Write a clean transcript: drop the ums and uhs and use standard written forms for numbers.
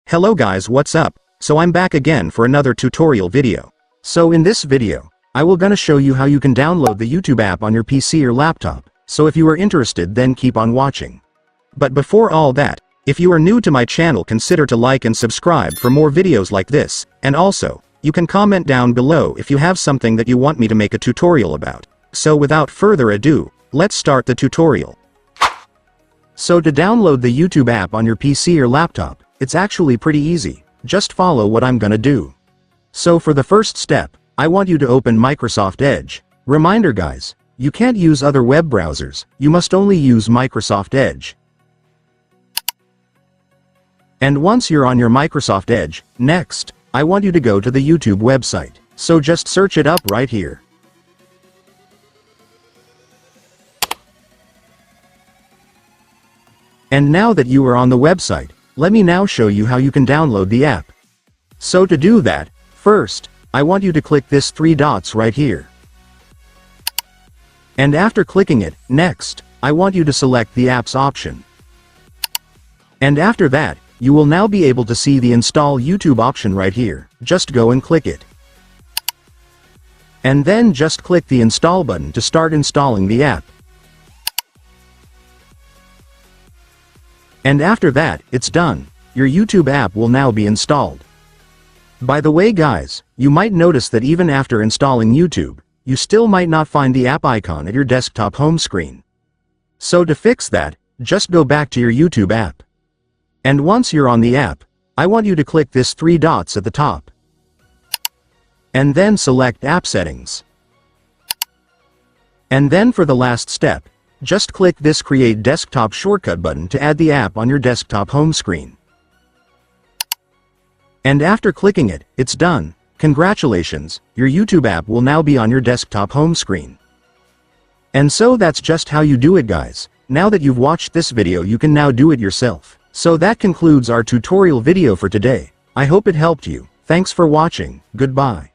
Hello guys, what's up? So I'm back again for another tutorial video. So in this video, I will gonna show you how you can download the YouTube app on your PC or laptop. So if you are interested, then keep on watching. But before all that, if you are new to my channel, consider to like and subscribe for more videos like this, and also, you can comment down below if you have something that you want me to make a tutorial about. So without further ado, let's start the tutorial. So to download the YouTube app on your PC or laptop, it's actually pretty easy. Just follow what I'm gonna do. So for the first step, I want you to open Microsoft Edge. Reminder guys, you can't use other web browsers, you must only use Microsoft Edge. And once you're on your Microsoft Edge, next, I want you to go to the YouTube website. So just search it up right here. And now that you are on the website, let me now show you how you can download the app. So to do that, first, I want you to click this 3 dots right here. And after clicking it, next, I want you to select the apps option. And after that, you will now be able to see the install YouTube option right here. Just go and click it. And then just click the install button to start installing the app. And after that, it's done. Your YouTube app will now be installed. By the way guys, you might notice that even after installing YouTube, you still might not find the app icon at your desktop home screen. So to fix that, just go back to your YouTube app. And once you're on the app, I want you to click this 3 dots at the top. And then select App Settings. And then for the last step, just click this Create Desktop Shortcut button to add the app on your desktop home screen. And after clicking it, it's done. Congratulations, your YouTube app will now be on your desktop home screen. And so that's just how you do it guys. Now that you've watched this video, you can now do it yourself. So that concludes our tutorial video for today. I hope it helped you. Thanks for watching. Goodbye.